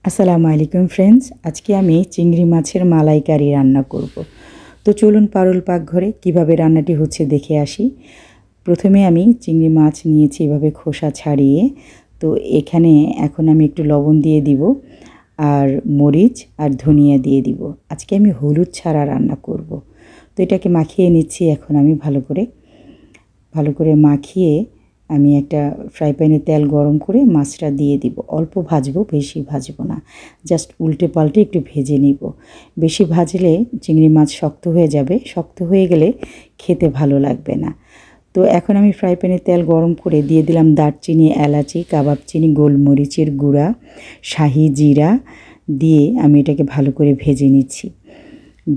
আসসালামু আলাইকুম ফ্রেন্ডস, আজকে আমি চিংড়ি মাছের মালাইকারি রান্না করব। তো চলুন পারুল পাকঘরে কিভাবে রান্নাটি হচ্ছে দেখে আসি। প্রথমে আমি চিংড়ি মাছ নিয়েছি এভাবে খোসা ছাড়িয়ে। তো এখানে এখন আমি একটু লবণ দিয়ে দিব আর মরিচ আর ধনিয়া দিয়ে দিব। আজকে আমি হলুদ ছাড়া রান্না করব। তো এটাকে মাখিয়ে নিচ্ছি এখন আমি ভালো করে মাখিয়ে আমি একটা ফ্রাই প্যানে তেল গরম করে মাছটা দিয়ে দিব। অল্প ভাজবো, বেশি ভাজবো না, জাস্ট উল্টে পাল্টে একটু ভেজে নিব। বেশি ভাজলে চিংড়ি মাছ শক্ত হয়ে যাবে, শক্ত হয়ে গেলে খেতে ভালো লাগবে না। তো এখন আমি ফ্রাই প্যানে তেল গরম করে দিয়ে দিলাম দারচিনি, এলাচি, কাবাব চিনি, গোলমরিচের গুঁড়া, শাহি জিরা দিয়ে আমি এটাকে ভালো করে ভেজে নিচ্ছি।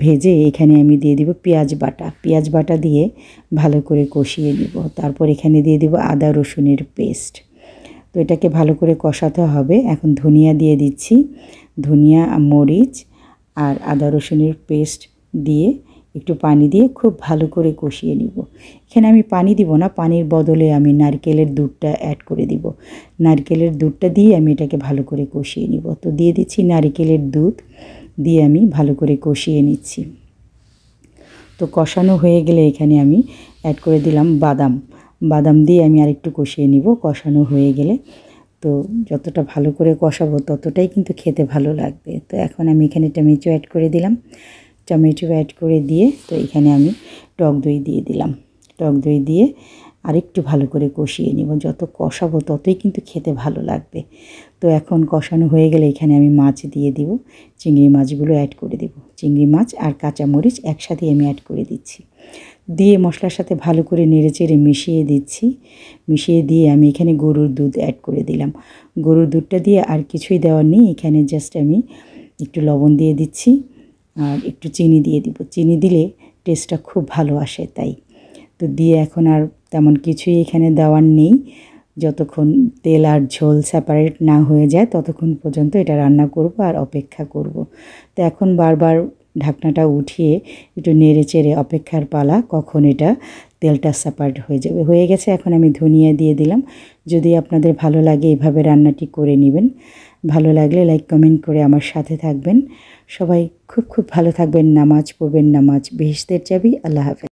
ভেজে এখানে আমি দিয়ে দিব পেঁয়াজ বাটা দিয়ে ভালো করে কষিয়ে নিব। তারপর এখানে দিয়ে দিব আদা রসুনের পেস্ট। তো এটাকে ভালো করে কষাতে হবে। এখন ধনিয়া দিয়ে দিচ্ছি, ধনিয়া, মরিচ আর আদা রসুনের পেস্ট দিয়ে একটু পানি দিয়ে খুব ভালো করে কষিয়ে নিব। এখানে আমি পানি দিব না, পানির বদলে আমি নারকেলের দুধটা অ্যাড করে দিব। নারকেলের দুধটা দিয়ে আমি এটাকে ভালো করে কষিয়ে নিব। তো দিয়ে দিচ্ছি নারকেলের দুধ দিয়ে আমি ভালো করে কষিয়ে নিচ্ছি। তো কষানো হয়ে গেলে এখানে আমি অ্যাড করে দিলাম বাদাম দিয়ে আমি আরেকটু কষিয়ে নিব। কষানো হয়ে গেলে তো যতটা ভালো করে কষাবো ততটাই কিন্তু খেতে ভালো লাগবে। তো এখন আমি এখানে টমেটো অ্যাড করে দিলাম। টমেটো অ্যাড করে দিয়ে তো এখানে আমি টক দই দিয়ে দিলাম। টক দই দিয়ে আরেকটু ভালো করে কষিয়ে নিব। যত কষাবো ততই কিন্তু খেতে ভালো লাগবে। তো এখন কষানো হয়ে গেলে এখানে আমি মাছ দিয়ে দিব। চিংড়ি মাছগুলো অ্যাড করে দিব। চিংড়ি মাছ আর কাঁচামরিচ একসাথে আমি অ্যাড করে দিচ্ছি। দিয়ে মশলার সাথে ভালো করে নেড়েচেড়ে মিশিয়ে দিচ্ছি। মিশিয়ে দিয়ে আমি এখানে গরুর দুধ অ্যাড করে দিলাম। গরুর দুধটা দিয়ে আর কিছুই দেওয়ার নেই, এখানে জাস্ট আমি একটু লবণ দিয়ে দিচ্ছি আর একটু চিনি দিয়ে দিব। চিনি দিলে টেস্টটা খুব ভালো আসে তাই। তো দিয়ে এখন আর তেমন কিছুই এখানে দেওয়ার নেই। যতক্ষণ তেল আর ঝোল সেপারেট না হয়ে যায় ততক্ষণ পর্যন্ত এটা রান্না করব আর অপেক্ষা করব। তো এখন বারবার ঢাকনাটা উঠিয়ে একটু নেড়ে চেড়ে অপেক্ষার পালা, কখন এটা তেলটা সেপারেট হয়ে যাবে। হয়ে গেছে, এখন আমি ধনিয়া দিয়ে দিলাম। যদি আপনাদের ভালো লাগে এভাবে রান্নাটি করে নেবেন। ভালো লাগলে লাইক কমেন্ট করে আমার সাথে থাকবেন। সবাই খুব ভালো থাকবেন। নামাজ পড়বেন, নামাজ বেহেশতের চাবি। আল্লাহ হাফেজ।